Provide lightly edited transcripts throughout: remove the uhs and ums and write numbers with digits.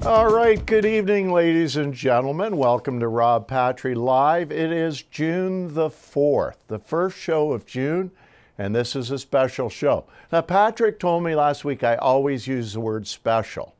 All right, good evening, ladies and gentlemen. Welcome to Rob Patry Live. It is June the 4th, the first show of June, and this is a special show. Now, Patrick told me last week I always use the word special.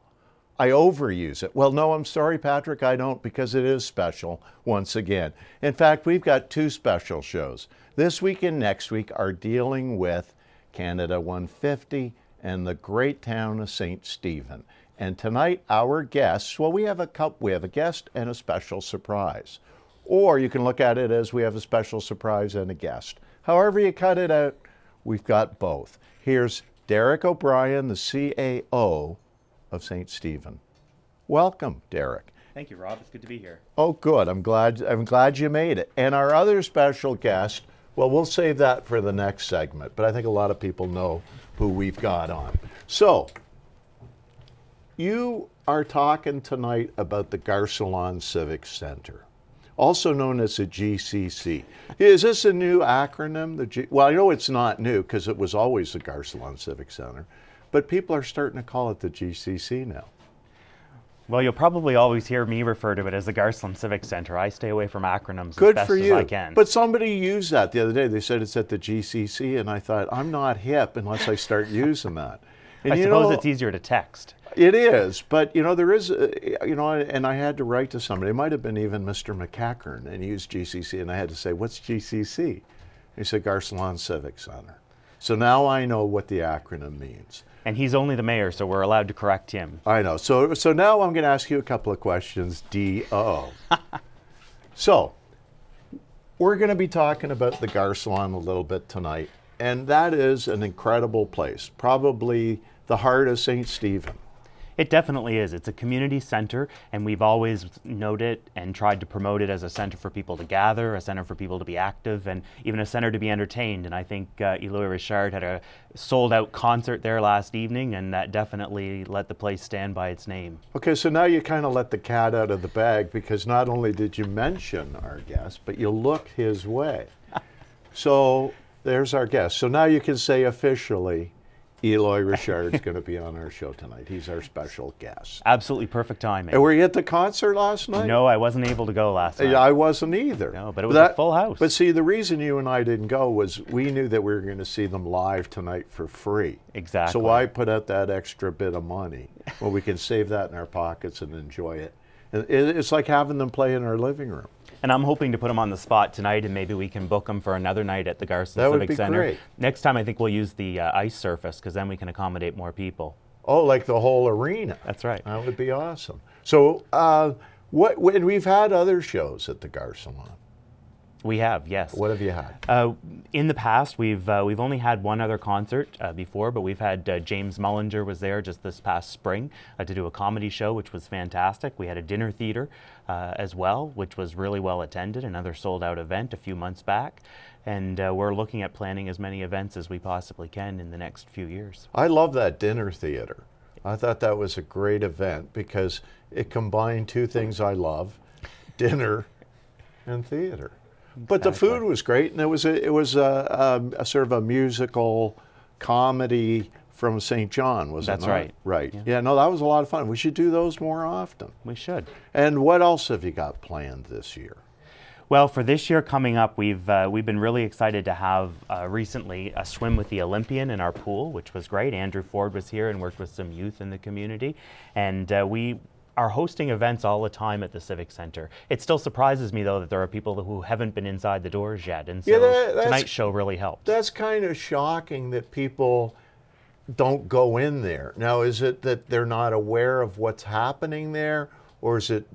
I overuse it. Well, no, I'm sorry, Patrick, I don't, because it is special once again. In fact, we've got two special shows. This week and next week are dealing with Canada 150 and the great town of St. Stephen. And tonight, our guests, well, we have a guest and a special surprise. Or you can look at it as we have a special surprise and a guest. However you cut it out, we've got both. Here's Derek O'Brien, the CAO of St. Stephen. Welcome, Derek. Thank you, Rob. It's good to be here. Oh, good. I'm glad you made it. And our other special guest, well, we'll save that for the next segment, but I think a lot of people know who we've got on. So, you are talking tonight about the Garcelon Civic Center, also known as the GCC. Is this a new acronym? Well, I know it's not new because it was always the Garcelon Civic Center, but people are starting to call it the GCC now. Well, you'll probably always hear me refer to it as the Garcelon Civic Center. I stay away from acronyms Good as best for you. as I can. But somebody used that the other day. They said it's at the GCC, and I thought, I'm not hip unless I start using that. And I suppose it's easier to text. It is, but there is, and I had to write to somebody. It might have been even Mr. McCackern, and he used GCC, and I had to say, what's GCC? He said, Garcelon Civic Center. So now I know what the acronym means. And he's only the mayor, so we're allowed to correct him. I know. So now I'm going to ask you a couple of questions, D.O. So, we're going to be talking about the Garcelon a little bit tonight, and that is an incredible place, probably the heart of St. Stephen. It definitely is. It's a community center, and we've always noted and tried to promote it as a center for people to gather, a center for people to be active, and even a center to be entertained. And I think Eloie Richard had a sold-out concert there last evening, and that definitely let the place stand by its name. Okay, so now you kind of let the cat out of the bag, because not only did you mention our guest, but you looked his way. So there's our guest. So now you can say officially, Eloie Richard is going to be on our show tonight. He's our special guest. Absolutely perfect timing. And were you at the concert last night? No, I wasn't able to go last night. I wasn't either. No, but it was a full house. But see, the reason you and I didn't go was we knew that we were going to see them live tonight for free. Exactly. So why put out that extra bit of money? Well, we can save that in our pockets and enjoy it. It's like having them play in our living room. And I'm hoping to put them on the spot tonight, and maybe we can book them for another night at the Garcelon Civic Center. That would be great. Next time I think we'll use the ice surface, because then we can accommodate more people. Oh, like the whole arena. That's right. That would be awesome. So when we've had other shows at the Garcelon. We have, yes. What have you had? In the past, we've only had one other concert before, but we've had James Mullinger was there just this past spring to do a comedy show, which was fantastic. We had a dinner theater as well, which was really well attended, another sold-out event a few months back. And we're looking at planning as many events as we possibly can in the next few years. I love that dinner theater. I thought that was a great event because it combined two things I love, dinner and theater. But the food was great, and it was a sort of a musical comedy from St. John, was it not? That's right. Right. Yeah, no, that was a lot of fun. We should do those more often. We should. And what else have you got planned this year? Well, for this year coming up, we've been really excited to have recently a swim with the Olympian in our pool, which was great. Andrew Ford was here and worked with some youth in the community, and we are hosting events all the time at the Civic Center. It still surprises me, though, that there are people who haven't been inside the doors yet, and so tonight's show really helped. That's kind of shocking that people don't go in there. Now, is it that they're not aware of what's happening there, or is it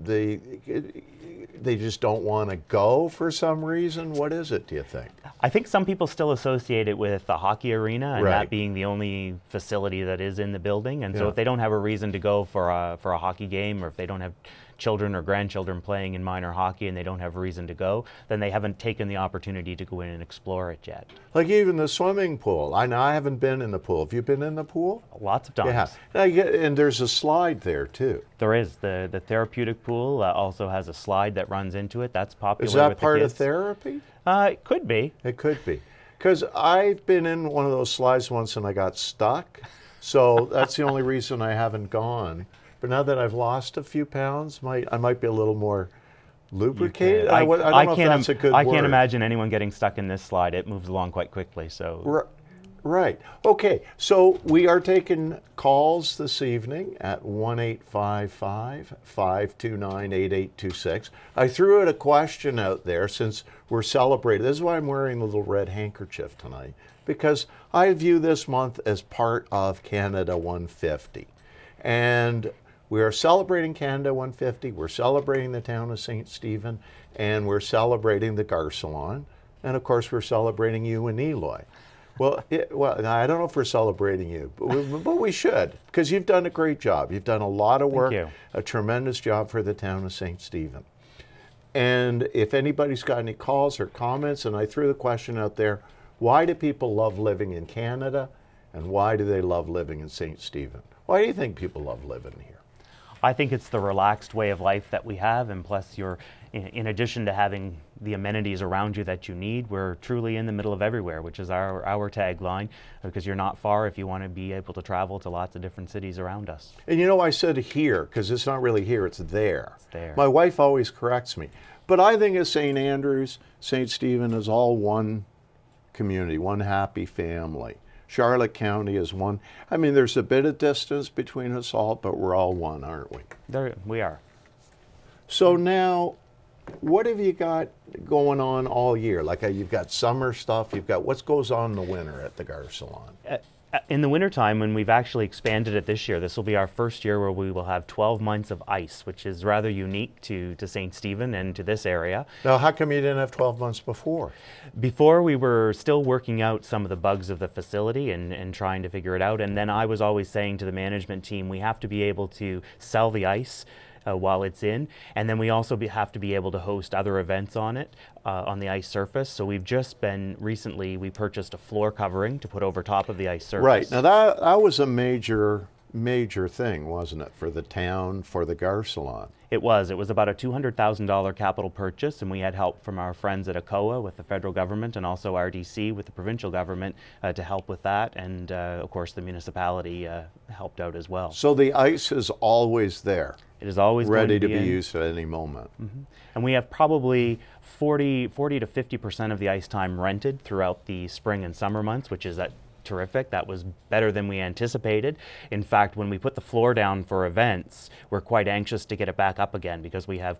they just don't want to go for some reason? What is it, do you think? I think some people still associate it with the hockey arena and that being the only facility that is in the building. And so if they don't have a reason to go for a hockey game, or if they don't have children or grandchildren playing in minor hockey and they don't have a reason to go, then they haven't taken the opportunity to go in and explore it yet. Like even the swimming pool. I know I haven't been in the pool. Have you been in the pool? Lots of times. Yeah. And there's a slide there too. There is. The therapeutic pool also has a slide that runs into it. That's popular with the kids. Is that part of therapy? It could be. It could be. Because I've been in one of those slides once and I got stuck. So that's the only reason I haven't gone. but now that I've lost a few pounds, I might be a little more lubricated. I don't know if that's a good word. I can't imagine anyone getting stuck in this slide. It moves along quite quickly. So. Right. Okay. So we are taking calls this evening at 1-855-529-8826. I threw out a question out there since we're celebrating. This is why I'm wearing the little red handkerchief tonight, because I view this month as part of Canada 150. And we are celebrating Canada 150. We're celebrating the town of St. Stephen, and we're celebrating the Gar Salon. And of course, we're celebrating you and Eloie. Well, I don't know if we're celebrating you, but we should, because you've done a great job. You've done a lot of work, a tremendous job for the town of St. Stephen. And if anybody's got any calls or comments, and I threw the question out there, why do people love living in Canada, and why do they love living in St. Stephen? Why do you think people love living here? I think it's the relaxed way of life that we have, and plus you're, in addition to having the amenities around you that you need, we're truly in the middle of everywhere, which is our tagline, because you're not far if you want to be able to travel to lots of different cities around us. And you know, I said here, because it's not really here, it's there. It's there. My wife always corrects me. But I think of St. Andrews, St. Stephen is all one community, one happy family. Charlotte County is one. I mean, there's a bit of distance between us all, but we're all one, aren't we? There we are. So now, what have you got going on all year? Like you've got summer stuff, you've got, what goes on in the winter at the Gar Salon? In the wintertime, when we've actually expanded it this year, this will be our first year where we will have 12 months of ice, which is rather unique to St. Stephen and to this area. Now, how come you didn't have 12 months before? Before, we were still working out some of the bugs of the facility and trying to figure it out. And then I was always saying to the management team, we have to be able to sell the ice while it's in, and then we also have to be able to host other events on it, on the ice surface. So we've just been, recently we purchased a floor covering to put over top of the ice surface. Right, now that was a major thing, wasn't it, for the town, for the Gar Salon? It was about a $200,000 capital purchase, and we had help from our friends at CAO with the federal government, and also RDC with the provincial government to help with that, and of course the municipality helped out as well. So the ice is always there. It is always ready to be used at any moment. Mm-hmm. And we have probably 40 to 50% of the ice time rented throughout the spring and summer months, which is terrific. That was better than we anticipated. In fact, when we put the floor down for events, we're quite anxious to get it back up again, because we have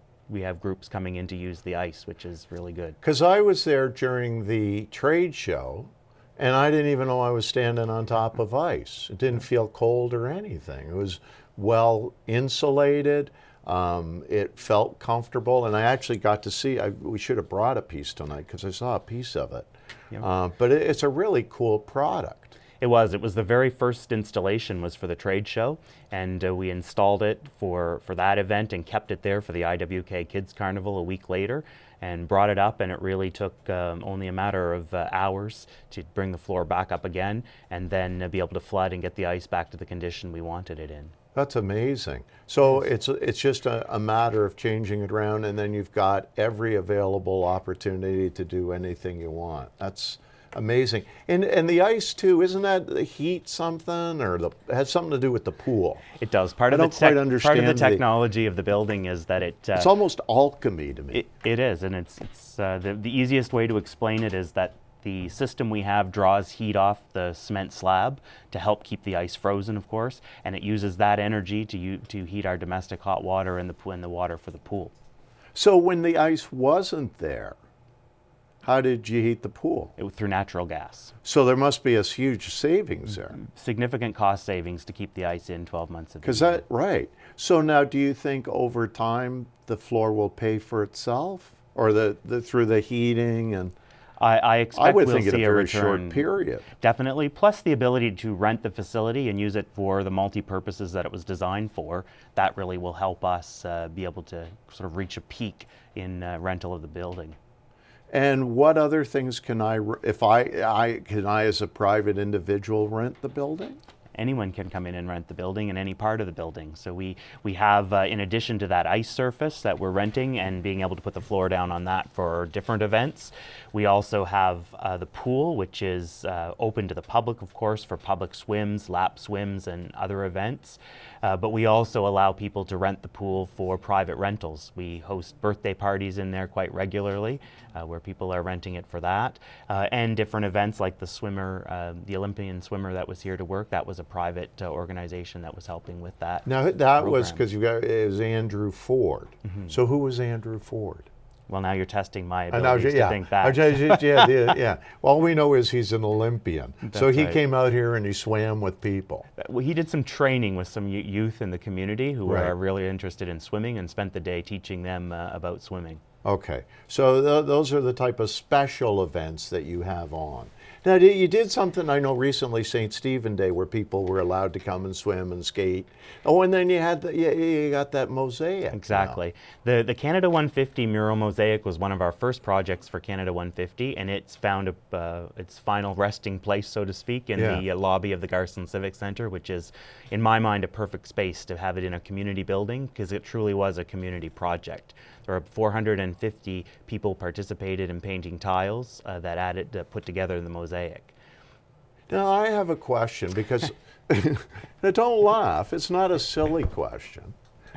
groups coming in to use the ice, which is really good. Because I was there during the trade show, and I didn't even know I was standing on top of ice. It didn't feel cold or anything. It was well insulated. It felt comfortable, and I actually got to see, we should have brought a piece tonight because I saw a piece of it. Yep. But it's a really cool product. It was the very first installation was for the trade show, and we installed it for that event and kept it there for the IWK Kids Carnival a week later, and brought it up, and it really took only a matter of hours to bring the floor back up again, and then be able to flood and get the ice back to the condition we wanted it in. That's amazing. So it's just a matter of changing it around, and then you've got every available opportunity to do anything you want. That's amazing. And the ice too, isn't that the heat something, or it has something to do with the pool? It does. Part of the technology of the building is that it's almost alchemy to me. It is, and it's the easiest way to explain it is that the system we have draws heat off the cement slab to help keep the ice frozen, of course, and it uses that energy to heat our domestic hot water and the water for the pool. So when the ice wasn't there, how did you heat the pool? Through natural gas. So there must be a huge savings there. Significant cost savings to keep the ice in 12 months of the year. Right. So now, do you think over time the floor will pay for itself, or through the heating and? I expect we'll see a very return, short period. Definitely, plus the ability to rent the facility and use it for the multi-purposes that it was designed for. That really will help us be able to sort of reach a peak in rental of the building. And what other things can I as a private individual rent the building? anyone can come in and rent the building in any part of the building. So we have, in addition to that ice surface that we're renting and being able to put the floor down on that for different events, we also have the pool, which is open to the public, of course, for public swims, lap swims, and other events. But we also allow people to rent the pool for private rentals. We host birthday parties in there quite regularly, where people are renting it for that. And different events like the swimmer, the Olympian swimmer that was here to work, that was a private organization that was helping with that. Now that program. Was because it was Andrew Ford. So who was Andrew Ford? Well, now you're testing my abilities to think back. Yeah. All we know is he's an Olympian. That's so he right. came out here and he swam with people. Well, he did some training with some youth in the community who Right. are really interested in swimming, and spent the day teaching them about swimming. Okay, so those are the type of special events that you have on. Now, you did something, I know, recently, St. Stephen Day, where people were allowed to come and swim and skate. Oh, and then you had you got that mosaic. Exactly. The Canada 150 mural mosaic was one of our first projects for Canada 150, and it's found its final resting place, so to speak, in the lobby of the Garson Civic Centre, which is, in my mind, a perfect space to have it in a community building, because it truly was a community project. There are 450 people participated in painting tiles that put together the mosaic. Now, I have a question, because now, don't laugh. It's not a silly question,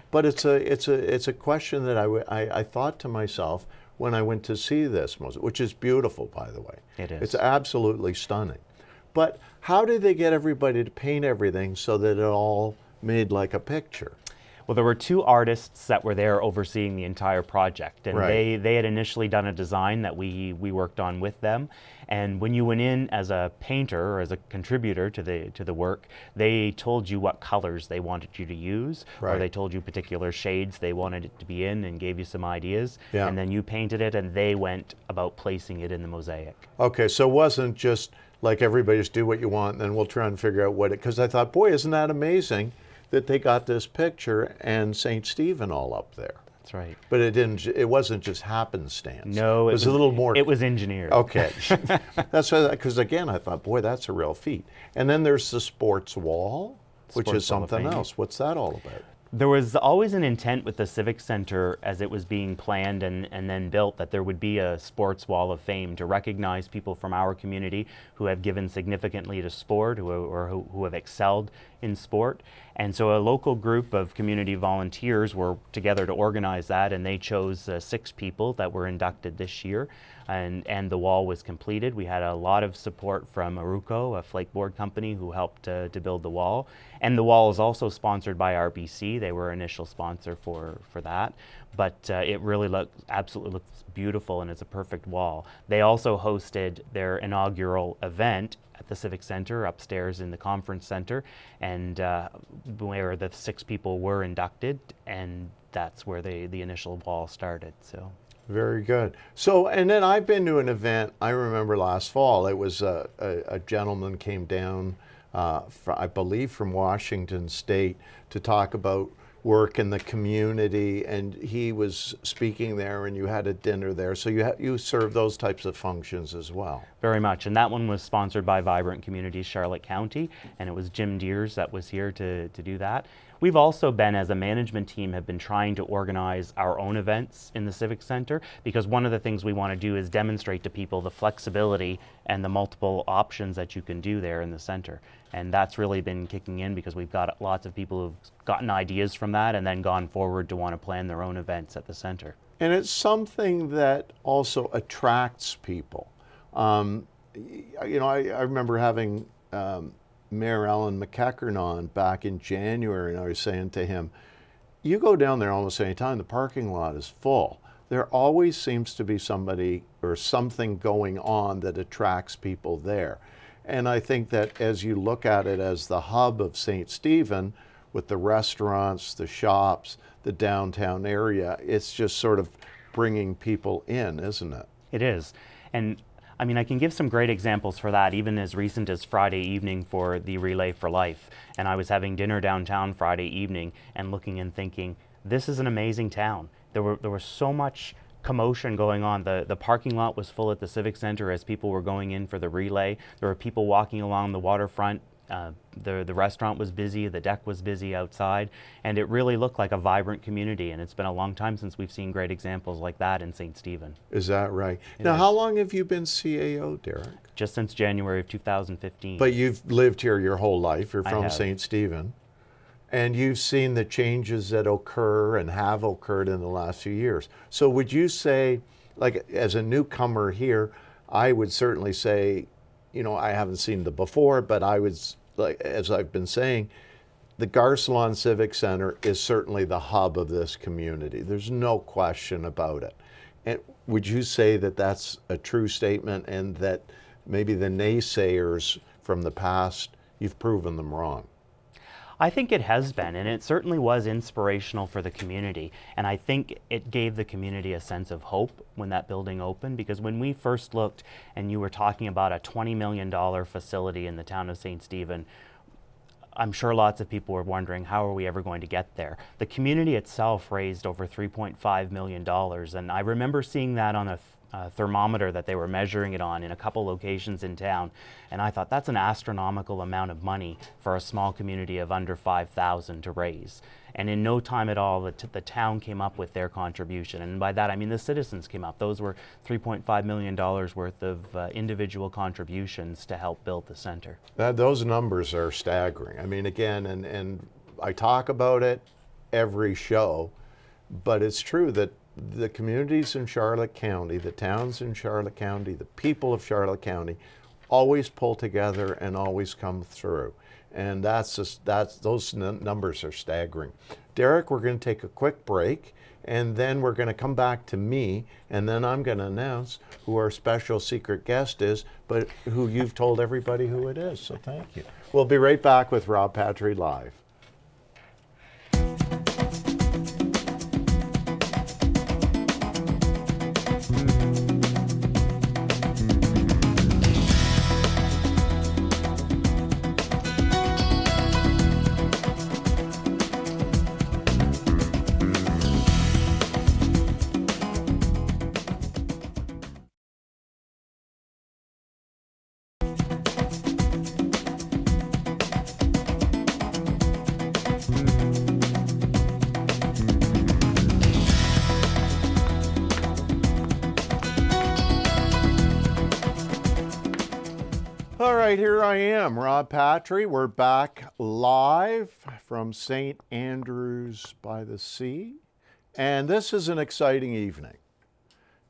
but it's a question that I thought to myself when I went to see this mosaic, which is beautiful, by the way. It is. It's absolutely stunning. But how did they get everybody to paint everything so that it all made like a picture? Well, there were two artists that were there overseeing the entire project, and Right. they had initially done a design that we worked on with them. And when you went in as a painter or as a contributor to the work, they told you what colors they wanted you to use, Right. or they told you particular shades they wanted it to be in, and gave you some ideas. Yeah. And then you painted it, and they went about placing it in the mosaic. Okay, so it wasn't just like everybody just do what you want, and then we'll try and figure out what it, because I thought, boy, isn't that amazing that they got this picture and St. Stephen all up there. That's right. But it wasn't just happenstance. No, it was a little more. It was engineered. Okay. That's because, again, I thought, boy, that's a real feat. And then there's the sports wall, which Sports is Wall of something Fame. else. What's that all about? There was always an intent with the Civic Center as it was being planned and then built that there would be a sports wall of fame to recognize people from our community who have given significantly to sport who have excelled in sport. And so a local group of community volunteers were together to organize that, and they chose 6 people that were inducted this year. And the wall was completed. We had a lot of support from Aruco, a flakeboard company, who helped to build the wall. And the wall is also sponsored by RBC. They were initial sponsor for that. But it really absolutely looks beautiful, and it's a perfect wall. They also hosted their inaugural event at the Civic Center upstairs in the conference center, and where the 6 people were inducted, and that's where the initial wall started. So. Very good. So, and then I've been to an event, I remember last fall, it was a gentleman came down, I believe from Washington State, to talk about work in the community, and he was speaking there, and you had a dinner there. So you serve those types of functions as well. Very much, and that one was sponsored by Vibrant Communities Charlotte County, and it was Jim Deers that was here to do that. We've also been, as a management team, have been trying to organize our own events in the Civic Center, because one of the things we want to do is demonstrate to people the flexibility and the multiple options that you can do there in the center. And that's really been kicking in, because we've got lots of people who've gotten ideas from that and then gone forward to want to plan their own events at the center. And it's something that also attracts people. You know, I remember having Mayor Alan McEachern on back in January, and I was saying to him, you go down there almost any time, the parking lot is full. There always seems to be somebody or something going on that attracts people there. And I think that as you look at it as the hub of St. Stephen, with the restaurants, the shops, the downtown area, it's just sort of bringing people in, isn't it? It is. And I mean, I can give some great examples for that, even as recent as Friday evening for the Relay for Life. And I was having dinner downtown Friday evening and looking and thinking, this is an amazing town. There was so much commotion going on. The parking lot was full at the Civic Center as people were going in for the relay. There were people walking along the waterfront The restaurant was busy, the deck was busy outside, and it really looked like a vibrant community, and it's been a long time since we've seen great examples like that in St. Stephen. Is that right? Now, how long have you been CAO, Derek? Just since January of 2015. But you've lived here your whole life. You're from have. St. Stephen. And you've seen the changes that occur and have occurred in the last few years. So would you say, like as a newcomer here, I would certainly say, you know, I haven't seen the before, but I would, like as I've been saying, the Garcelon Civic Center is certainly the hub of this community. There's no question about it. And would you say that that's a true statement, and that maybe the naysayers from the past, you've proven them wrong? I think it has been, and it certainly was inspirational for the community. And I think it gave the community a sense of hope when that building opened, because when we first looked and you were talking about a $20 million facility in the town of St. Stephen, I'm sure lots of people were wondering, how are we ever going to get there? The community itself raised over $3.5 million, and I remember seeing that on a thermometer that they were measuring it on in a couple locations in town, and I thought that's an astronomical amount of money for a small community of under 5,000 to raise. And in no time at all, the town came up with their contribution, and by that I mean the citizens came up. Those were $3.5 million worth of individual contributions to help build the center. Those numbers are staggering. I mean, again, and I talk about it every show, but it's true that the communities in Charlotte County, the towns in Charlotte County, the people of Charlotte County always pull together and always come through. And those numbers are staggering. Derek, we're going to take a quick break, and then we're going to come back to me, and then I'm going to announce who our special secret guest is, but who you've told everybody who it is, so thank you. We'll be right back with Rob Patry Live. All right, here I am, Rob Patry. We're back live from St. Andrews by the Sea. And this is an exciting evening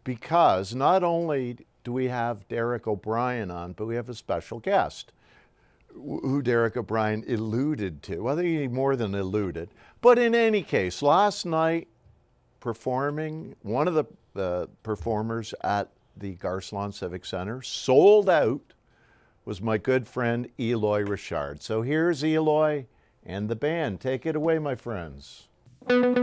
because not only do we have Derek O'Brien on, but we have a special guest who Derek O'Brien alluded to. Well, he more than alluded. But in any case, last night performing, one of the performers at the Garcelon Civic Center, sold out, was my good friend Eloie Richard. So here's Eloie and the band. Take it away, my friends. Floating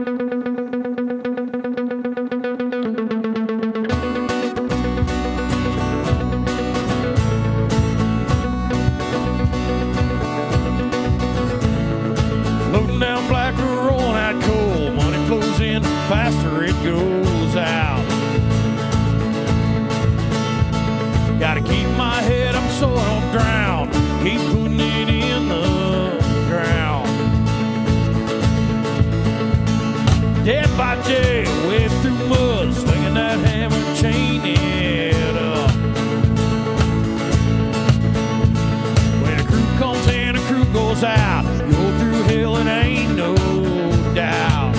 down Black River, rolling out coal. Money flows in, faster it goes out. Gotta keep my head up so I don't drown. Keep putting it in the ground. Dead by jail, way through mud, swinging that hammer, chain it up. When a crew comes in, a crew goes out. Go through hell and ain't no doubt.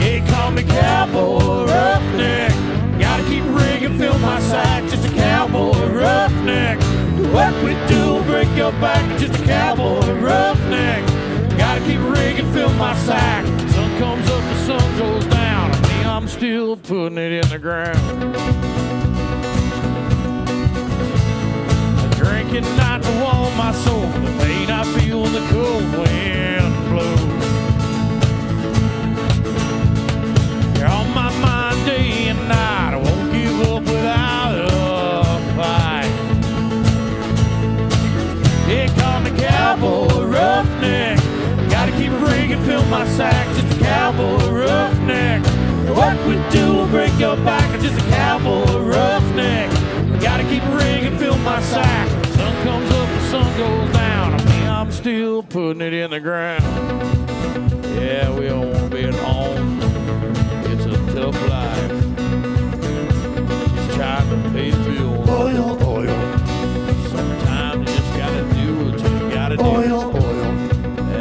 They call me cowboy roughneck. Gotta keep rigging, fill my sack, just a cowboy roughneck. The work we do, break your back, just a cowboy roughneck. Gotta keep rigging, fill my sack. Sun comes up, the sun goes down. Me, I'm still putting it in the ground. Drinking not to warm my soul, the pain I feel when the cold wind blows. You're on my mind day and night. I won't give up without a fight. They call me cowboy roughneck. Gotta keep rigging, fill my sack, just a cowboy roughneck. The work we do will break your back, just a cowboy roughneck. Gotta keep rigging, fill my sack. Sun comes up, the sun goes down. I mean, I'm still putting it in the ground. Yeah, we all want to be at home. It's a tough life. Just trying to pay bills. Oil, oil. Sometimes you just gotta do what you gotta do. Oil, oil.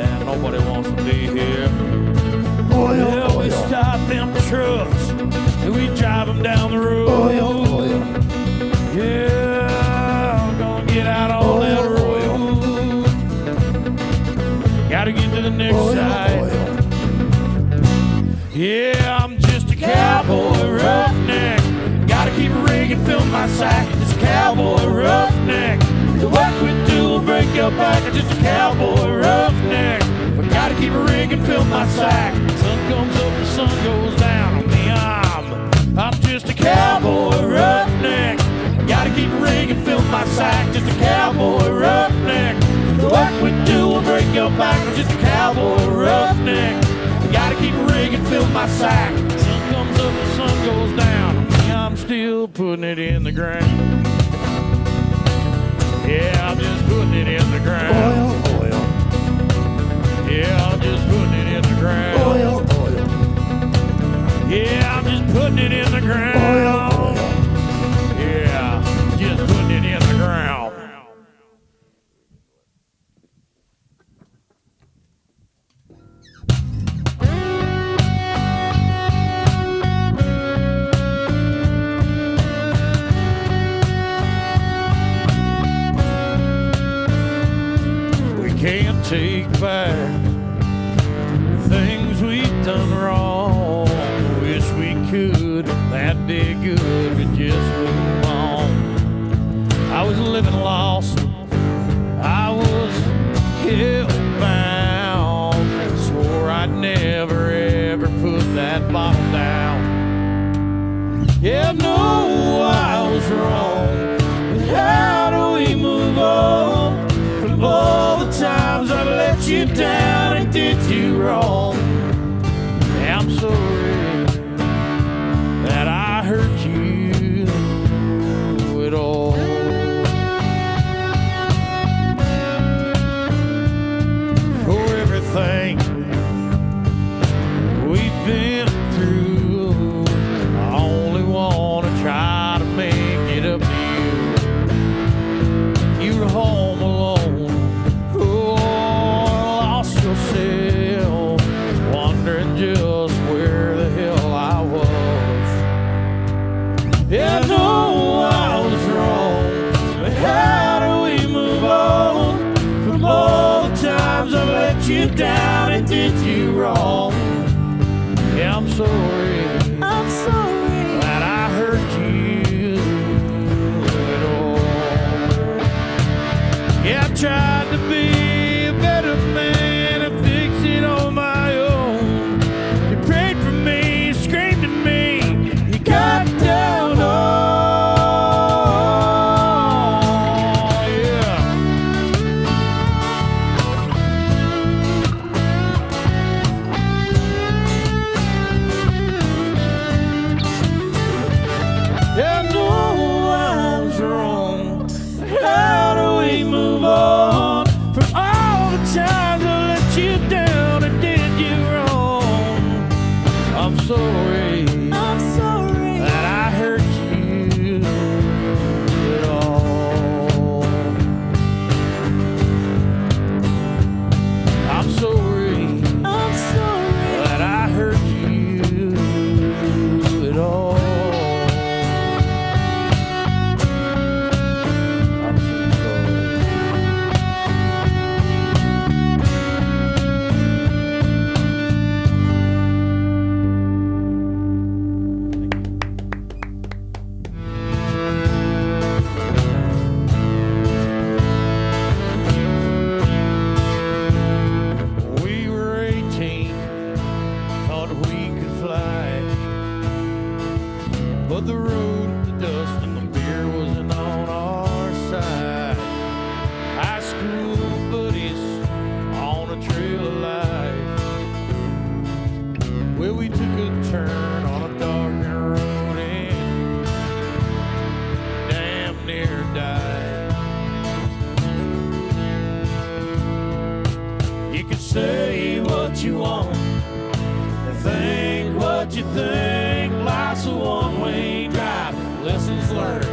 And nobody wants to be here. Oil, Yeah, we oil. stop them trucks and we drive them down the road. Oil, oil. Yeah, I'm gonna get out on that road. Gotta get to the next side. Yeah, I'm just a cowboy roughneck. Gotta keep a rig and fill my sack. Just a cowboy roughneck. The work we do will break your back. I'm just a cowboy roughneck. But gotta keep a rig and fill my sack. Sun comes up, the sun goes down on me. I'm just a cowboy roughneck. Gotta keep a rig and fill my sack. Just a cowboy roughneck. The work we do will break your back. I'm just a cowboy roughneck. Gotta keep a rig and fill my sack. Sun comes up, the sun goes down. I'm still putting it in the ground. Yeah, I'm just putting it in the ground. Oil, oil. Yeah, I'm just putting it in the ground. Oil, oil. Yeah, I'm just putting it in the ground. Oil, oil. Yeah, just putting it in the ground. Can't take back things we've done wrong. Wish we could, that'd be good, but just move on. I was living lost, I was hell-bound. Swore I'd never ever put that bottle down. Yeah, no, I was wrong, but how do we move on? All the times I let you down and did you wrong. Yeah, I'm sorry that I hurt you at all. For everything we've been through, I only want to try to make it up to you. You were home alone. Just where the hell I was. Yeah, I know I was wrong, but how do we move on from all the times I let you down and did you wrong? Yeah, I'm sorry that I hurt you at all. Yeah, I tried to be a better man and fix it on my own. Got down on, yeah. Yeah, I know I was wrong. How do we move on from all say what you want, think what you think. Life's a one-way drive, lessons learned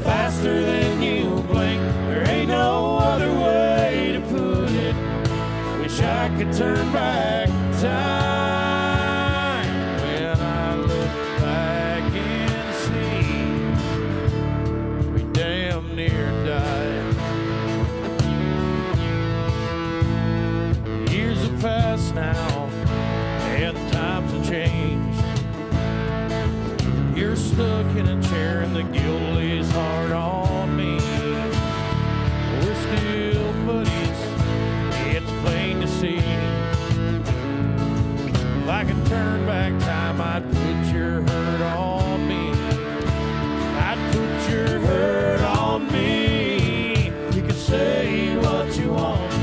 faster than you blink. There ain't no other way to put it. Wish I could turn back time when I look back and see we damn near died. Years have passed now, and the times have changed. You're stuck in a chair and the guilt lays hard on me. We're still buddies, it's plain to see. If I could turn back time, I'd put your hurt on me. I'd put your hurt on me. You can say what you want,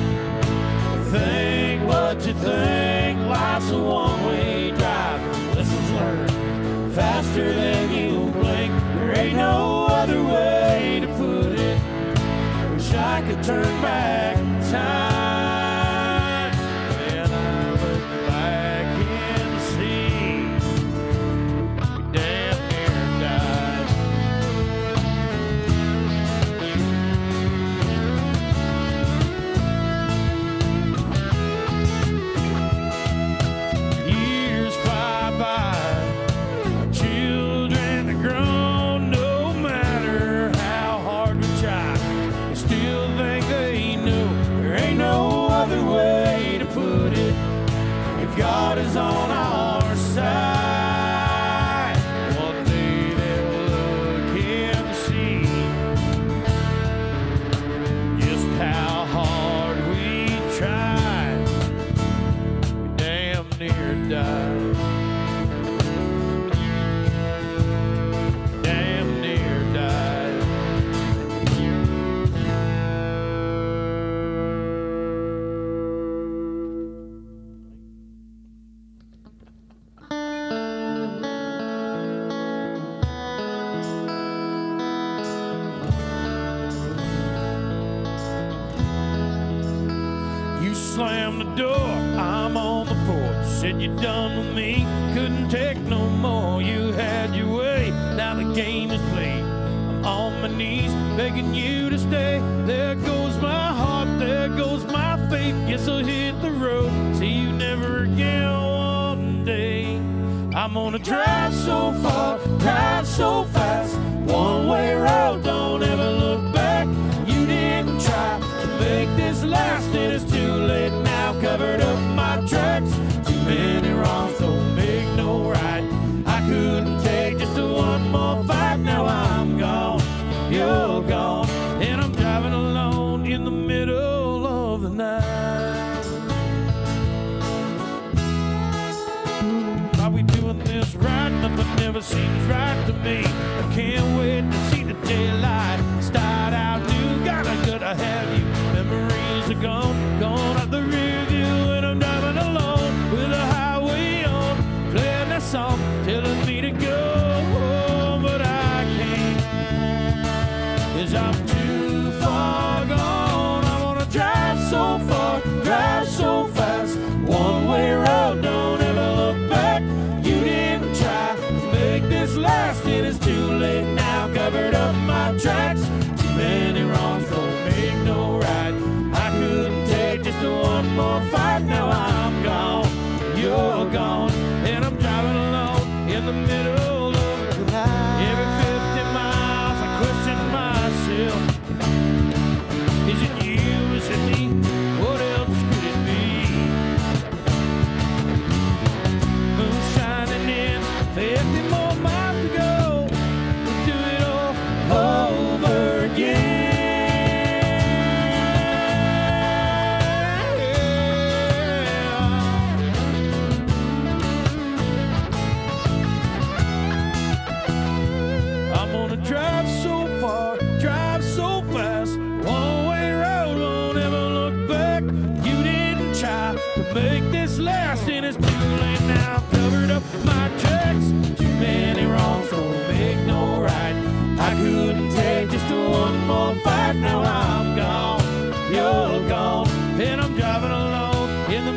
think what you think. Life's a one-way drive, lessons learned faster than you blink. There ain't no other way to put it. Wish I could turn back time when I look back and see we damn near died. Years fly by, children are grown. No matter how hard we try, we still think they know. There ain't no other way to put it. If God is on our side, one day they'll look and see just how hard we tried. We damn near died. Damn near died. You slammed the door, I'm on the porch. Said you're done with me, couldn't take no more. You had your way, now the game is played. I'm on my knees, begging you to stay. There goes my heart, there goes my faith. Guess I'll hit the road, see you never again one day. I'm gonna drive so far, drive so fast. One-way road, don't ever look back. You didn't try to make this last, and it's too late now. Covered up my tracks, too many wrongs don't make no right. I couldn't take just one more fight. Now I'm gone, you're gone, and I'm driving alone in the middle of the night. Are we doing this right? Nothing ever seems right to me. I can't wait to see the daylight. Start out new, gotta have you. Memories are gone, gone out the rear view, and I'm driving alone with the highway on, playing that song, telling me to go, but I can't, 'cause I'm too far gone. I wanna drive so far, drive so fast. One-way road, don't ever look back. You didn't try to make this last, and it's too late now. Covered up my tracks, too many wrongs don't make no right. I couldn't take just one more fight. Now I'm gone, you're gone, and I'm driving alone in the middle of the night. Every 50 miles I question myself. Is it you, is it me? What else could it be? Moon shining in, 50 more miles to go. We'll do it all over again. I'm gonna drive so far, drive so fast. One-way road, won't ever look back. You didn't try to make this last, and it's too late now. Covered up my tracks, too many wrongs don't make no right. I couldn't take just one more fight. Now I'm gone, you're gone, and I'm driving alone in the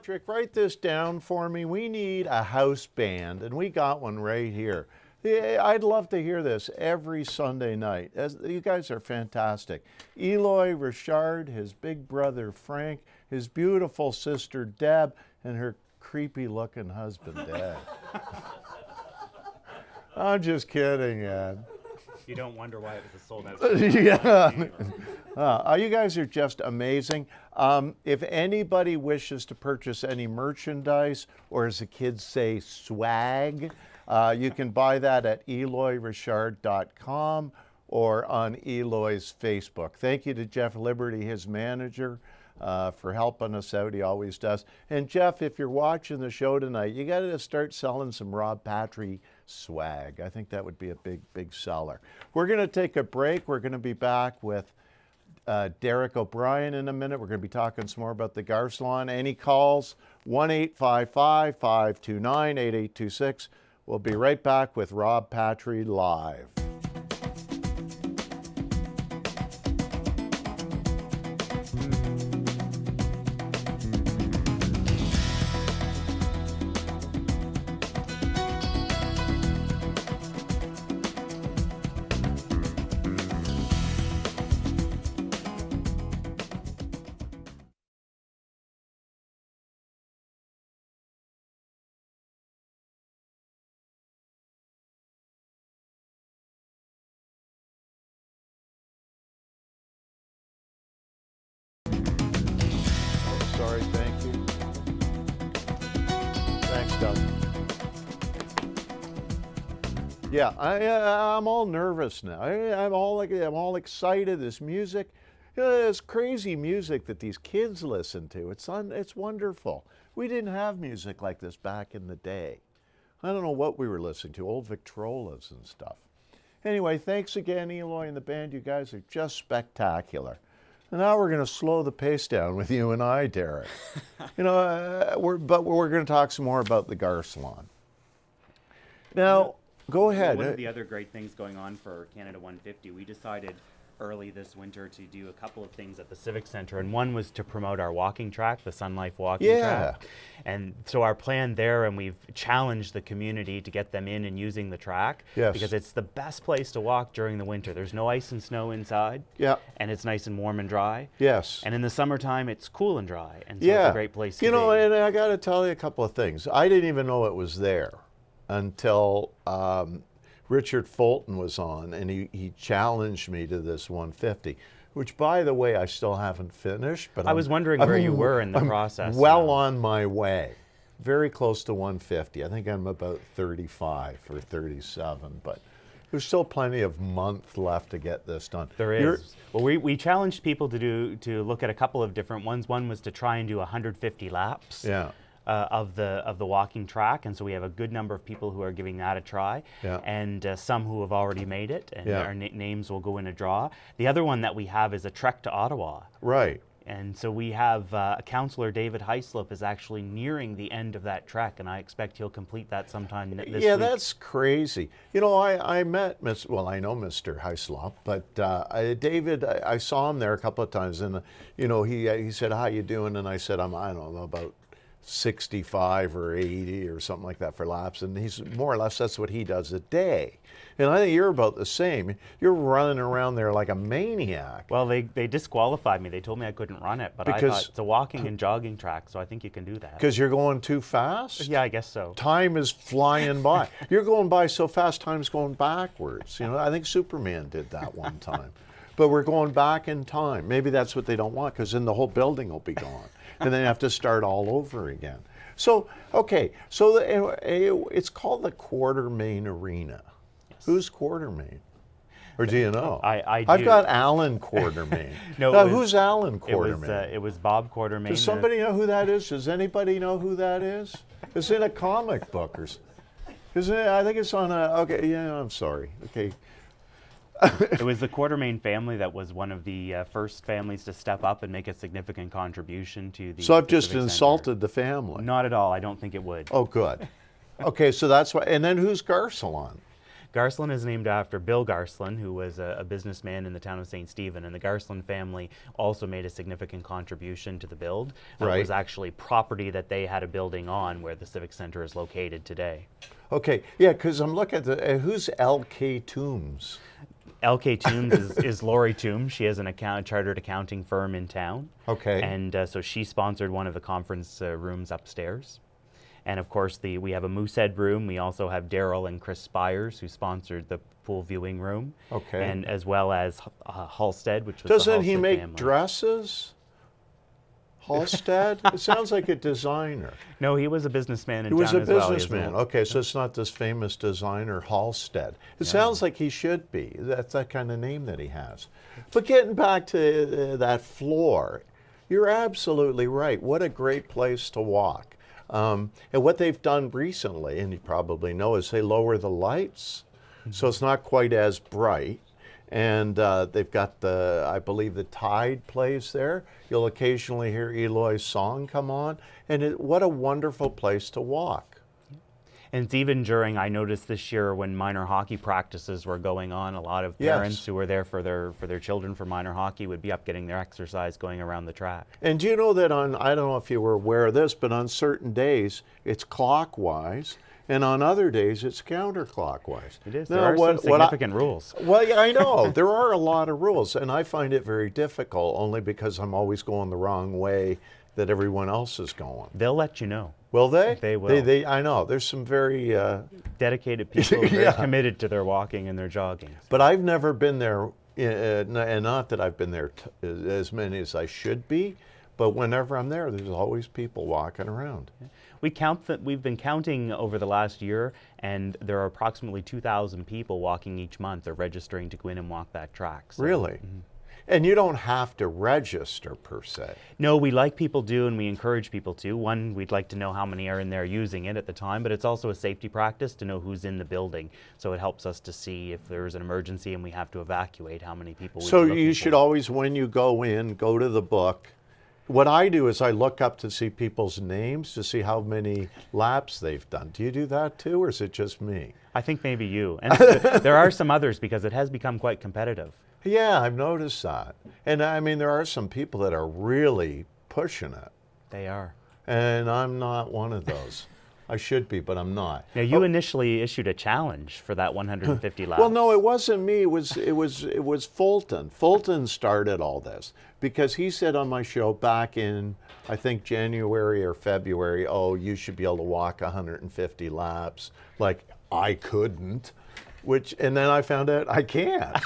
Patrick, write this down for me. We need a house band, and we got one right here. Yeah, I'd love to hear this every Sunday night. You guys are fantastic. Eloie Richard, his big brother Frank, his beautiful sister Deb, and her creepy-looking husband Ed. I'm just kidding, Ed. You don't wonder why it was a sold-out. Yeah. You guys are just amazing. If anybody wishes to purchase any merchandise, or as the kids say, swag, you can buy that at eloierichard.com or on Eloie's Facebook. Thank you to Jeff Liberty, his manager, for helping us out. He always does. And Jeff, if you're watching the show tonight, you got to start selling some Rob Patry swag. I think that would be a big, big seller. We're going to take a break. We're going to be back with Derek O'Brien in a minute. We're going to be talking some more about the Garcelon. Any calls? 1-855-529-8826. We'll be right back with Rob Patry Live. Sorry, thank you. Thanks, Doug. Yeah, I'm all nervous now. I'm all excited. This music, this crazy music that these kids listen to. It's wonderful. We didn't have music like this back in the day. I don't know what we were listening to, old Victrolas and stuff. Anyway, thanks again, Eloie and the band. You guys are just spectacular. And now we're going to slow the pace down with you and I, Derek. We're going to talk some more about the Garcelon. Now, go ahead. One of the other great things going on for Canada 150, we decided early this winter to do a couple of things at the Civic Centre, and one was to promote our walking track, the Sun Life walking track. And so our plan there, and we've challenged the community to get them in and using the track, because it's the best place to walk during the winter. There's no ice and snow inside, and it's nice and warm and dry. And in the summertime, it's cool and dry, and so it's a great place to be. And I got to tell you a couple of things. I didn't even know it was there until Richard Fulton was on, and he challenged me to this 150, which, by the way, I still haven't finished. But I was wondering where you were in the process. Well on my way, very close to 150. I think I'm about 35 or 37, but there's still plenty of months left to get this done. There is. Well, we challenged people to look at a couple of different ones. One was to try and do 150 laps. Of the walking track, and so we have a good number of people who are giving that a try, and some who have already made it, and our names will go in a draw. The other one that we have is a trek to Ottawa. And so we have Councillor David Heislop is actually nearing the end of that trek, and I expect he'll complete that sometime this week. Yeah, that's crazy. I met I know Mr. Heislop, but David, I saw him there a couple of times, and he said, "How you doing?" And I said, I don't know, about 65 or 80 or something like that for laps, and he's more or less, that's what he does a day. And I think you're about the same. You're running around there like a maniac. Well, they disqualified me. They told me I couldn't run it, but I thought it's a walking and jogging track, so I think you can do that. Because you're going too fast? Yeah, I guess so. Time is flying by. You're going by so fast, time's going backwards. I think Superman did that one time. But we're going back in time. Maybe that's what they don't want, because then the whole building will be gone. And then you have to start all over again. So, okay, so it's called the Quartermain Arena. Who's Quartermain? Or do you know? I do. I've got Alan Quartermain. Who's Alan Quartermain? It was Bob Quartermain. Does somebody know who that is? Does anybody know who that is? It's in a comic book or isn't it? I think it's on a, okay, yeah, I'm sorry. Okay. It was the Quartermain family that was one of the first families to step up and make a significant contribution to the. So I've just insulted the family. Not at all. I don't think it would. Oh, good. Okay, so that's why. And then who's Garcelon? Garceland is named after Bill Garceland, who was a businessman in the town of St. Stephen, and the Garceland family also made a significant contribution to the build. Right. It was actually property that they had a building on where the Civic Center is located today. Okay, yeah, because I'm looking at the, who's L.K. Toombs? L.K. Toombs is Lori Toombs. She has an chartered accounting firm in town. Okay. And so she sponsored one of the conference rooms upstairs. And of course, we have a Moosehead room. We also have Daryl and Chris Spires, who sponsored the pool viewing room. Okay. And as well as Halstead, which was Doesn't the he Halstead make family. dresses? Halstead? It sounds like a designer. No, he was a businessman in He was town a as well. businessman. Okay, so it's not this famous designer Halstead. It sounds like he should be. That's that kind of name that he has. But getting back to that floor, you're absolutely right. What a great place to walk. And what they've done recently, and you probably know, is they lower the lights, so it's not quite as bright. And they've got the, I believe the Tide plays there. You'll occasionally hear Eloie's song come on. And what a wonderful place to walk. And it's even during, I noticed this year when minor hockey practices were going on, a lot of parents who were there for their children for minor hockey would be up getting their exercise going around the track. And do you know that on, I don't know if you were aware of this, but on certain days it's clockwise. And on other days, it's counterclockwise. It is. There are some significant rules. Well, yeah, I know. There are a lot of rules, and I find it very difficult only because I'm always going the wrong way that everyone else is going. They'll let you know. Will they? They will. I know. There's some very... dedicated people, very committed to their walking and their jogging. But I've never been there, and not that I've been there as many as I should be, but whenever I'm there, there's always people walking around. We've been counting over the last year, and there are approximately 2,000 people walking each month or registering to go in and walk that track. So, really? And you don't have to register per se. No, we like people do, and we encourage people to. One, we'd like to know how many are in there using it at the time, but it's also a safety practice to know who's in the building. So it helps us to see if there's an emergency and we have to evacuate, how many people we'd be looking for. So you should always, when you go in, go to the book. What I do is I look up to see people's names to see how many laps they've done. Do you do that too, or is it just me? I think maybe you. And there are some others because it has become quite competitive. Yeah, I've noticed that. And I mean, there are some people that are really pushing it. They are. And I'm not one of those. I should be, but I'm not. Now, you initially issued a challenge for that 150 laps. Well, no, it wasn't me. It was Fulton. Fulton started all this because he said on my show back in, I think, January or February, oh, you should be able to walk 150 laps. Like, I couldn't. And then I found out I can't.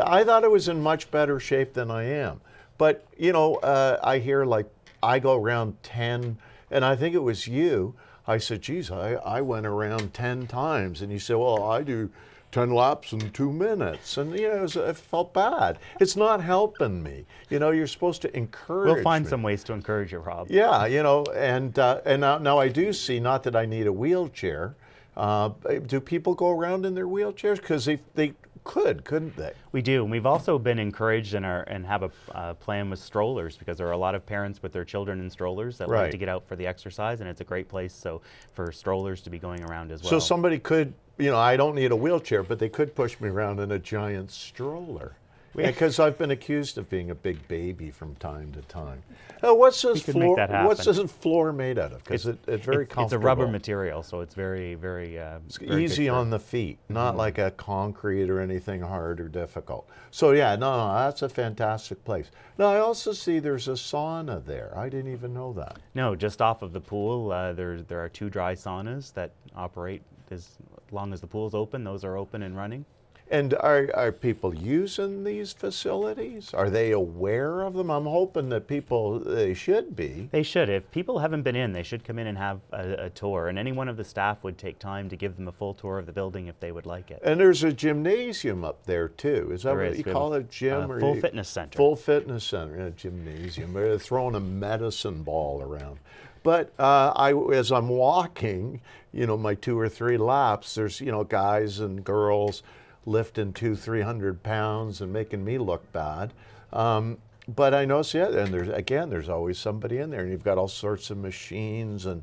I thought it was in much better shape than I am. But, you know, I hear like I go around 10, and I think it was you. I said, geez, I went around 10 times. And you said, well, I do 10 laps in 2 minutes. And, you know, it felt bad. It's not helping me. You know, you're supposed to encourage We'll find me. some ways to encourage you, Rob. Yeah, you know, and now I do see, not that I need a wheelchair. Do people go around in their wheelchairs? Because they couldn't they? We do, and we've also been encouraged and have a plan with strollers because there are a lot of parents with their children in strollers that like to get out for the exercise, and it's a great place for strollers to be going around as well. So somebody could, you know, I don't need a wheelchair, but they could push me around in a giant stroller. Because I've been accused of being a big baby from time to time. What's this floor? What's this floor made out of? Because it's very comfortable. It's a rubber material, so it's very, very, very easy on the feet, not like a concrete or anything hard or difficult. So yeah, no, that's a fantastic place. Now I also see there's a sauna there. I didn't even know that. No, just off of the pool, there are 2 dry saunas that operate as long as the pool's open. Those are open and running. And are people using these facilities? Are they aware of them? I'm hoping that they should be. They should. If people haven't been in, they should come in and have a tour. And any one of the staff would take time to give them a full tour of the building if they would like it. And there's a gymnasium up there too. Is that what you call it? Gym? Full fitness center. Full fitness center, a gymnasium. They're throwing a medicine ball around. But as I'm walking, you know, my 2 or 3 laps, there's, you know, guys and girls lifting 200-300 pounds and making me look bad. But I notice, yeah, and there's always somebody in there, and you've got all sorts of machines, and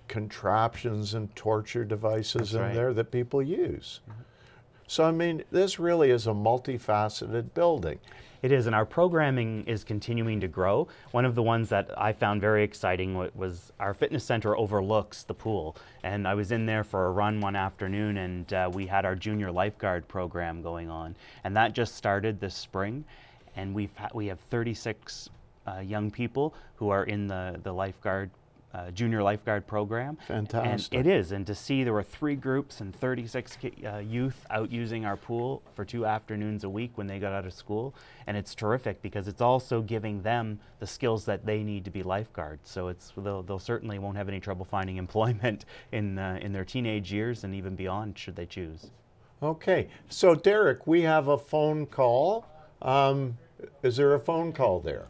contraptions and torture devices in right. there that people use. So, I mean, this really is a multifaceted building. It is, and our programming is continuing to grow. One of the ones that I found very exciting was our fitness center overlooks the pool. And I was in there for a run one afternoon, and we had our junior lifeguard program going on. And that just started this spring. And we have 36 young people who are in the lifeguard junior lifeguard program. Fantastic. And it is, and to see there were 3 groups and 36 youth out using our pool for 2 afternoons a week when they got out of school, and it's terrific because it's also giving them the skills that they need to be lifeguards. So they'll certainly won't have any trouble finding employment in their teenage years and even beyond, should they choose. Okay, so Derek, we have a phone call. Is there a phone call there?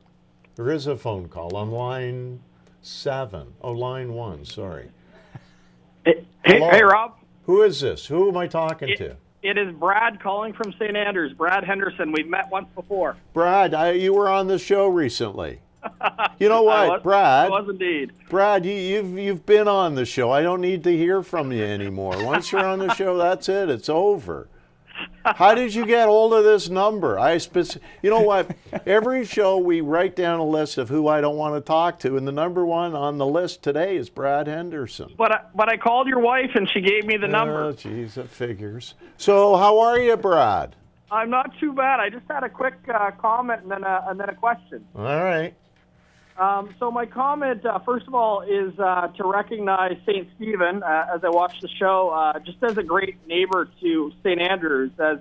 There is a phone call on line 7. Oh, line 1, sorry. Hey, Rob. Who is this? Who am I talking to? It is Brad calling from St. Andrews. Brad Henderson. We've met once before. Brad, you were on the show recently. You know what, Brad? I was indeed. Brad, you've been on the show. I don't need to hear from you anymore. Once you're on the show, that's it. It's over. How did you get hold of this number? You know what? Every show we write down a list of who I don't want to talk to, and the number 1 on the list today is Brad Henderson. But I called your wife, and she gave me the number. Oh, geez, it figures. So, how are you, Brad? I'm not too bad. I just had a quick comment and then a question. All right. So my comment, first of all, is to recognize St. Stephen as I watch the show, just as a great neighbor to St. Andrews. As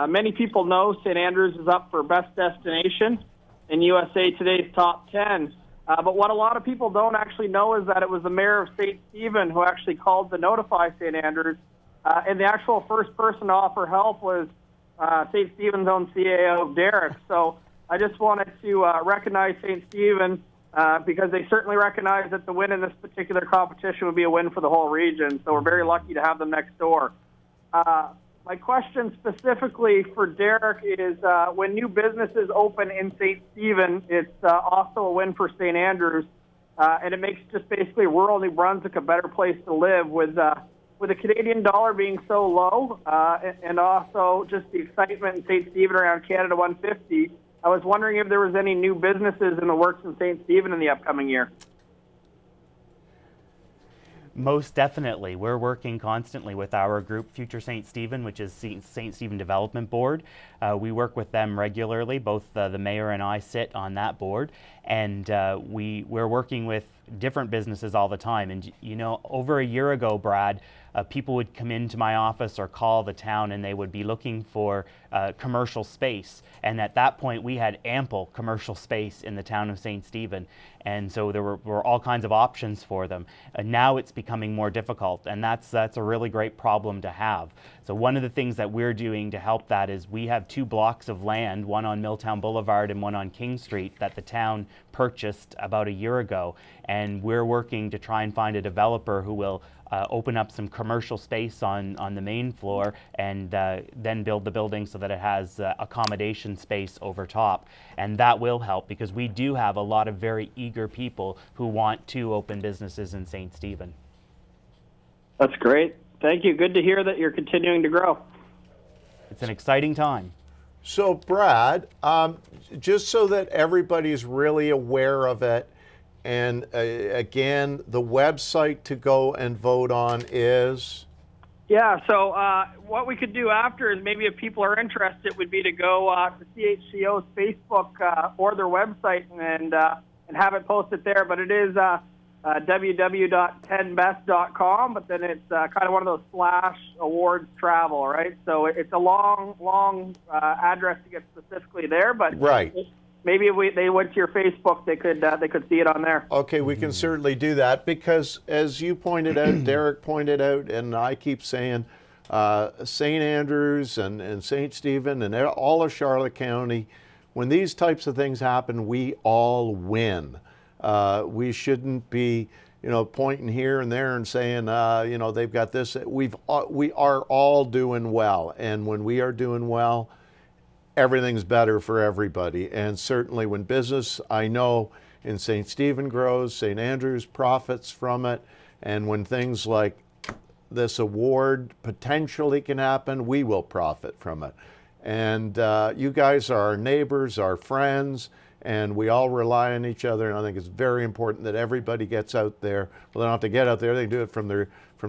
many people know, St. Andrews is up for Best Destination in USA Today's Top 10. But what a lot of people don't actually know is that it was the mayor of St. Stephen who actually called to notify St. Andrews. And the actual first person to offer help was St. Stephen's own CAO, Derek. So I just wanted to recognize St. Stephen. Because they certainly recognize that the win in this particular competition would be a win for the whole region. So we're very lucky to have them next door. My question specifically for Derek is when new businesses open in St. Stephen, it's also a win for St. Andrews. And it makes just basically rural New Brunswick a better place to live with the Canadian dollar being so low and also just the excitement in St. Stephen around Canada 150. I was wondering if there was any new businesses in the works in St. Stephen in the upcoming year. Most definitely. We're working constantly with our group, Future St. Stephen, which is St. Stephen Development Board. We work with them regularly. Both the mayor and I sit on that board. And we're working with different businesses all the time. And, you know, over a year ago, Brad, people would come into my office or call the town and they would be looking for commercial space. And at that point, we had ample commercial space in the town of St. Stephen. And so there were all kinds of options for them. And now it's becoming more difficult, and that's a really great problem to have. So one of the things that we're doing to help that is we have 2 blocks of land, one on Milltown Boulevard and one on King Street, that the town purchased about a year ago. And we're working to try and find a developer who will open up some commercial space on the main floor and then build the building so that it has accommodation space over top. And that will help because we do have a lot of very eager people who want to open businesses in St. Stephen. That's great. Thank you. Good to hear that you're continuing to grow. It's an exciting time. So, Brad, just so that everybody's really aware of it, and again, the website to go and vote on is? Yeah, so what we could do after is maybe if people are interested would be to go to CHCO's Facebook or their website and have it posted there. But it is www.10best.com, but then it's kind of one of those slash awards travel, right? So it's a long address to get specifically there, but right. Maybe if they went to your Facebook, they could see it on there. Okay, we can certainly do that because, as you pointed out, Derek pointed out, and I keep saying, St. Andrews and St. Stephen and all of Charlotte County, when these types of things happen, we all win. We shouldn't be, pointing here and there and saying, they've got this. We are all doing well, and when we are doing well, everything's better for everybody. And certainly when business, I know, in St. Stephen grows, St. Andrews profits from it, And when things like this award potentially can happen, we will profit from it. And you guys are our neighbors, our friends, and we all rely on each other. And I think it's very important that everybody gets out there. Well, they don't have to get out there. They can do it from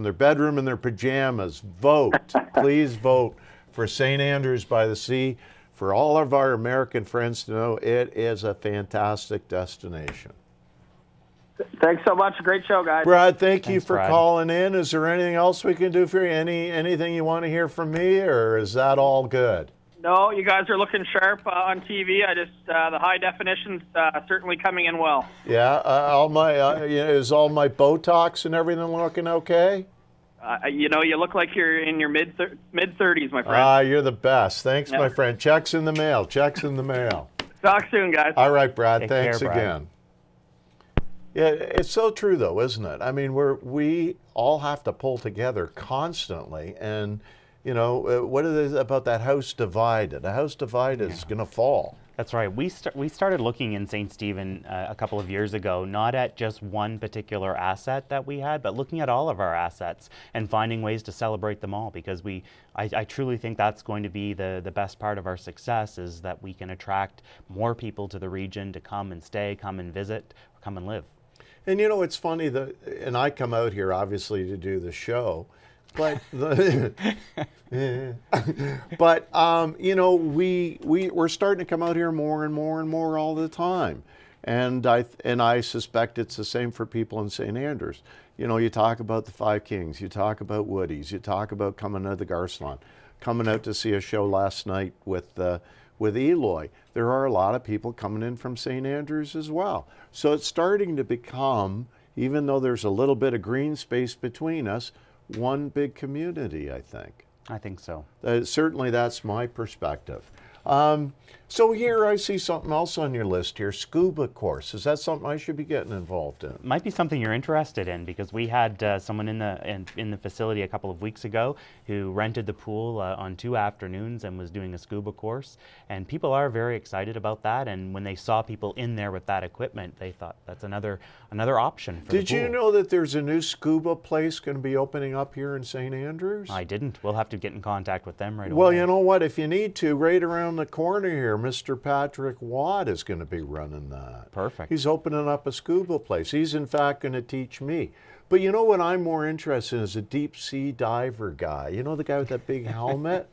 their bedroom in their pajamas. Vote. Please vote for St. Andrews by the Sea. For all of our American friends to know, it is a fantastic destination. Thanks so much. Great show, guys. Brad, thank you Thanks, for Brad. calling in. Is there anything else we can do for you? Anything you want to hear from me, or is that all good? No, you guys are looking sharp on TV. The high definition's certainly coming in well. Yeah, is all my Botox and everything looking okay? You look like you're in your mid 30s, my friend. You're the best. Thanks, Yeah. my friend. Checks in the mail. Checks in the mail. Talk soon, guys. All right, Brad. Take Thanks care, Brad. again. Yeah, it's so true, though, isn't it? I mean, we all have to pull together constantly, and what is it about that house divided? A house divided is going to fall. That's right. We started looking in St. Stephen a couple of years ago, not at just one particular asset that we had, but looking at all of our assets and finding ways to celebrate them all, because I truly think that's going to be the best part of our success, is that we can attract more people to the region to come and stay, come and visit, or come and live. And it's funny and I come out here obviously to do the show, but we're starting to come out here more and more and more all the time, and I suspect it's the same for people in St. Andrews. You talk about the Five Kings, you talk about Woody's, you talk about coming out of the Garcelon, coming out to see a show last night with Eloie. There are a lot of people coming in from St. Andrews as well. So it's starting to become, even though there's a little bit of green space between us, one big community, I think. I think so. Certainly that's my perspective. So here I see something else on your list here, scuba course. Is that something I should be getting involved in? Might be something you're interested in, because we had someone in the facility a couple of weeks ago who rented the pool on 2 afternoons and was doing a scuba course, and people are very excited about that. And when they saw people in there with that equipment, they thought that's another option for the pool. Did you know that there's a new scuba place going to be opening up here in St. Andrews? I didn't. We'll have to get in contact with them right away. Well, you know what? If you need to, right around the corner here, Mr. Patrick Watt is going to be running that. Perfect. He's opening up a scuba place. He's, in fact, going to teach me. But you know what I'm more interested in is a deep sea diver guy. You know, the guy with that big helmet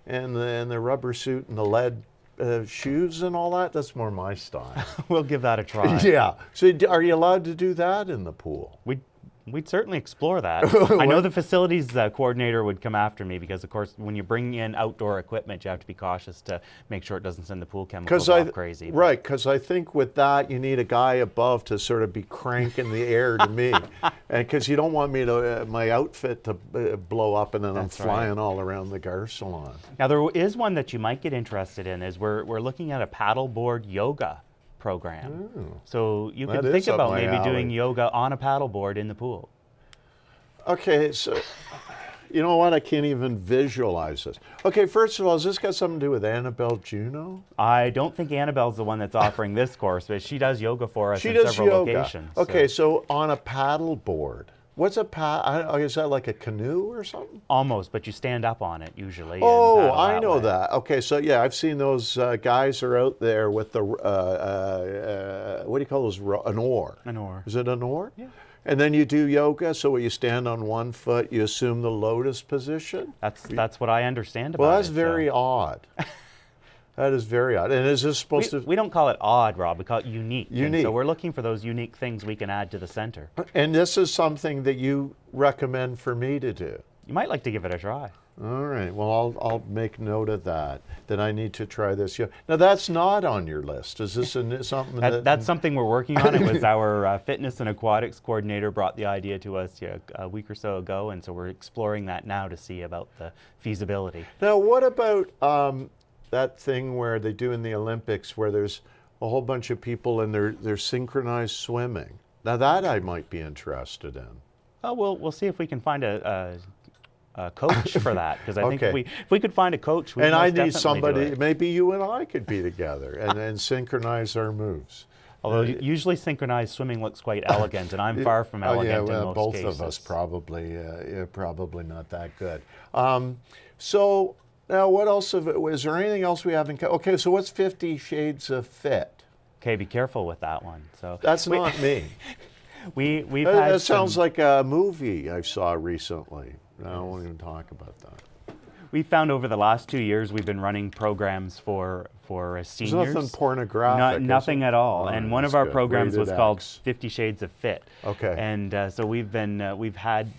and the rubber suit and the lead shoes and all that? That's more my style. We'll give that a try. Yeah. So are you allowed to do that in the pool? We'd certainly explore that. I know the facilities coordinator would come after me, because, of course, when you bring in outdoor equipment, you have to be cautious to make sure it doesn't send the pool chemicals off crazy. Right, because I think with that, you need a guy above to sort of be cranking the air to me. And because you don't want me to my outfit to blow up and then I'm flying all around the Garcelon. Now, there is one that you might get interested in, is we're looking at a paddleboard yoga program. Ooh, so you can think about maybe doing yoga on a paddleboard in the pool. Okay, so you know what? I can't even visualize this. Okay, first of all, has this got something to do with Annabelle Juneau? I don't think Annabelle's the one that's offering this course, but she does yoga for us in several locations. Okay, so on a paddleboard. What's a is that like a canoe or something? Almost, but you stand up on it usually. Oh, I know that. Okay, so yeah, I've seen those guys are out there with the, what do you call those, an oar? An oar. Is it an oar? Yeah. And then you do yoga, so you stand on one foot, you assume the lotus position? That's what I understand about it. Well, that's very odd. That is very odd. And is this supposed to... We don't call it odd, Rob. We call it unique. Unique. And so we're looking for those unique things we can add to the center. And this is something that you recommend for me to do? You might like to give it a try. All right. Well, I'll make note of that I need to try this. Now, that's not on your list. Is this something that's something we're working on. It was our fitness and aquatics coordinator brought the idea to us a week or so ago, and so we're exploring that now to see about the feasibility. Now, what about that thing where they do in the Olympics where there's a whole bunch of people and they're synchronized swimming? Now, that I might be interested in. Oh, we'll see if we can find a coach for that, because I think if we could find a coach, I need somebody. Maybe you and I could be together and synchronize our moves. Although usually synchronized swimming looks quite elegant, and I'm far from elegant in most both cases. of us probably not that good. So now, what else? Is there anything else we haven't? Okay, so what's 50 Shades of Fit? Okay, be careful with that one. So that's not me. We've had that sounds like a movie I saw recently. I won't even talk about that. We found over the last 2 years we've been running programs for seniors. There's nothing pornographic. Nothing at all. And one of our programs was called 50 Shades of Fit. Okay. And so we've had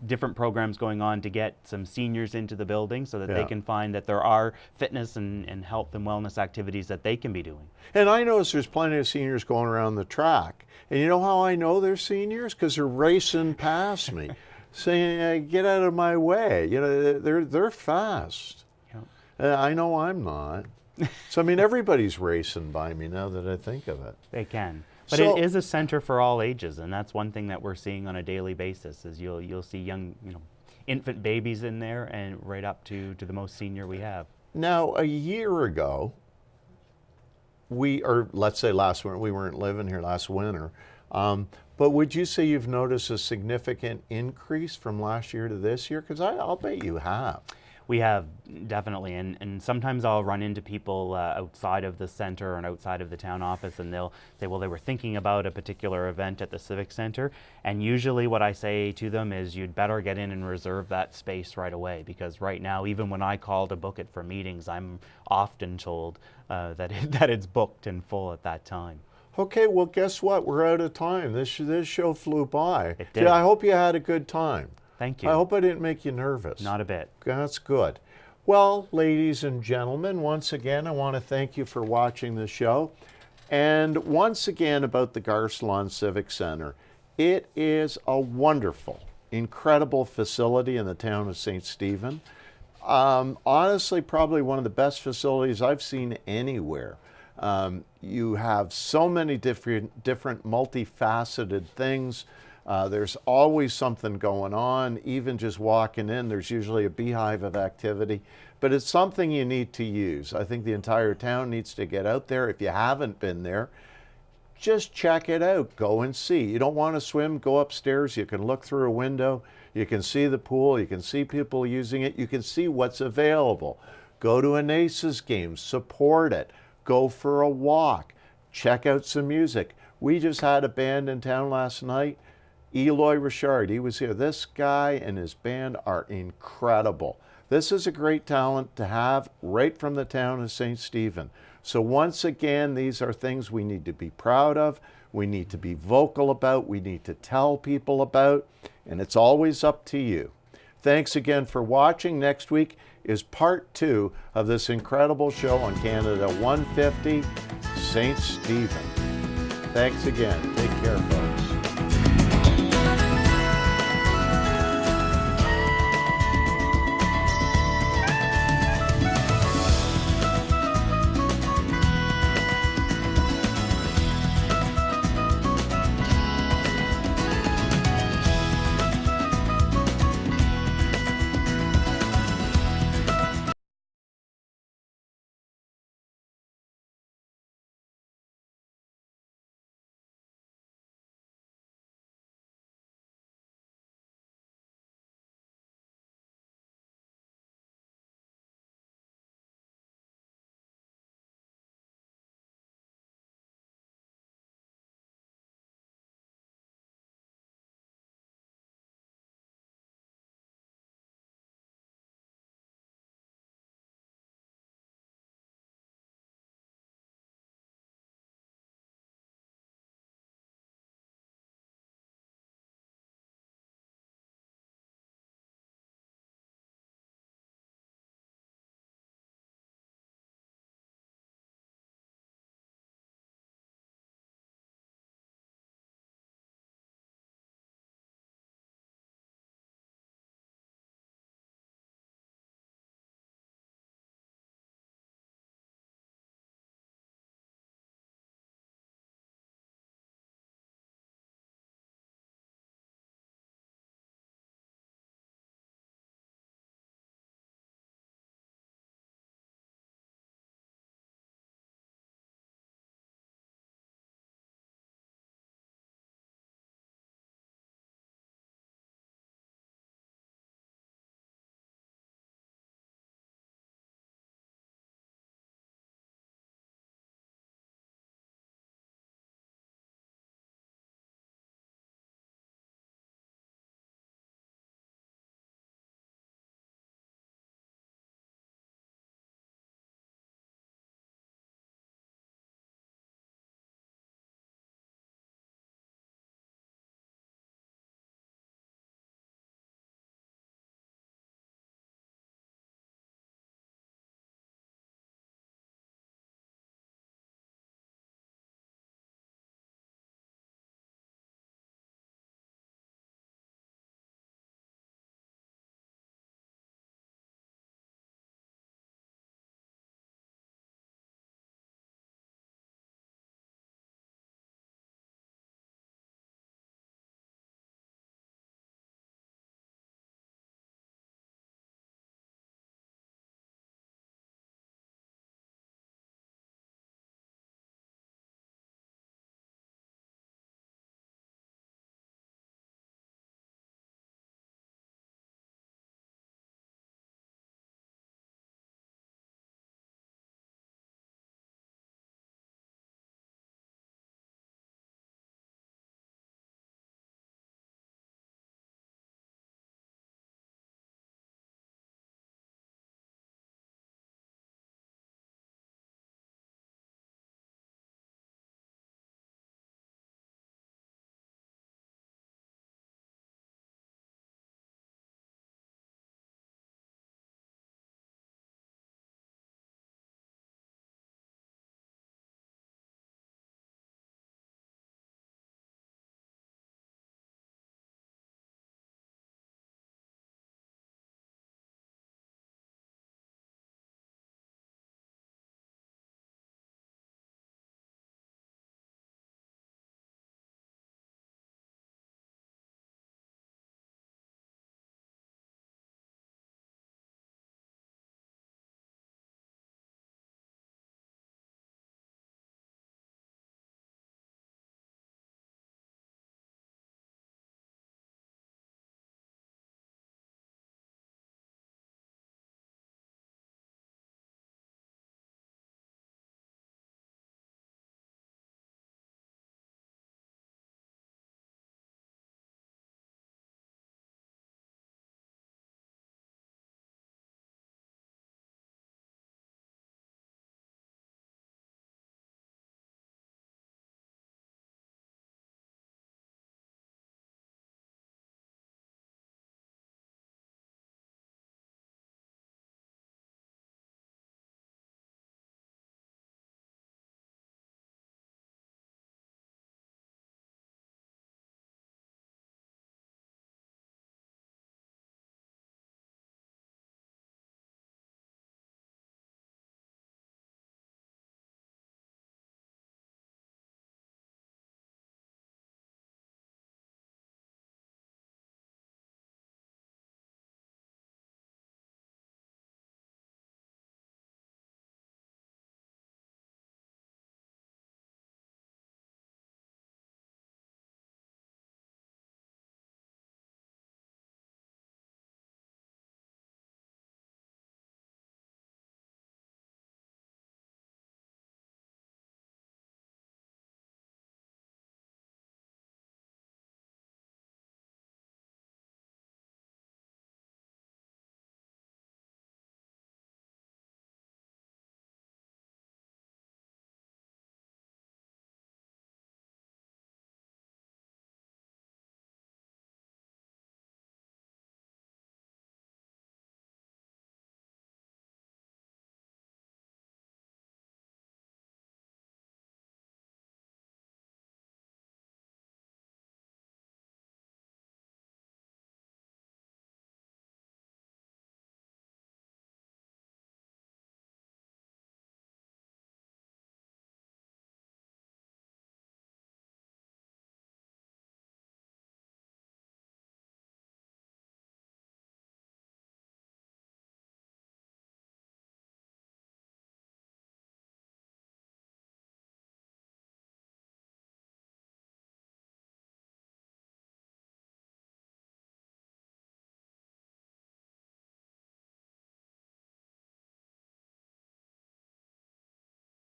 different programs going on to get some seniors into the building so that they can find that there are fitness and health and wellness activities that they can be doing. And I notice there's plenty of seniors going around the track. And you know how I know they're seniors? Because they're racing past me, saying, hey, "Get out of my way!" You know, they're fast. Yep. I know I'm not. So I mean, everybody's racing by me now that I think of it. They can, but it is a center for all ages, and that's one thing that we're seeing on a daily basis. Is you'll see young, infant babies in there, and right up to the most senior we have. Now, a year ago, let's say last winter, we weren't living here last winter, but would you say you've noticed a significant increase from last year to this year? Because I'll bet you have. We have, definitely, and sometimes I'll run into people outside of the center and outside of the town office, and they'll say, well, they were thinking about a particular event at the Civic Center, and usually what I say to them is you'd better get in and reserve that space right away, because right now, even when I call to book it for meetings, I'm often told that it's booked and full at that time. Okay, well, guess what? We're out of time. This show flew by. It did. Yeah, I hope you had a good time. Thank you. I hope I didn't make you nervous. Not a bit. That's good. Well, ladies and gentlemen, once again, I want to thank you for watching the show. And once again, about the Garcelon Civic Center. It is a wonderful, incredible facility in the town of St. Stephen. Honestly, probably one of the best facilities I've seen anywhere. You have so many different multifaceted things. There's always something going on. Even just walking in, there's usually a beehive of activity. But it's something you need to use. I think the entire town needs to get out there. If you haven't been there, just check it out. Go and see. You don't want to swim, go upstairs. You can look through a window. You can see the pool. You can see people using it. You can see what's available. Go to an Aces game. Support it. Go for a walk. Check out some music. We just had a band in town last night. Eloie Richard, he was here. This guy and his band are incredible. This is a great talent to have right from the town of St. Stephen. So once again, these are things we need to be proud of. We need to be vocal about. We need to tell people about. And it's always up to you. Thanks again for watching. Next week is part 2 of this incredible show on Canada 150, St. Stephen. Thanks again. Take care.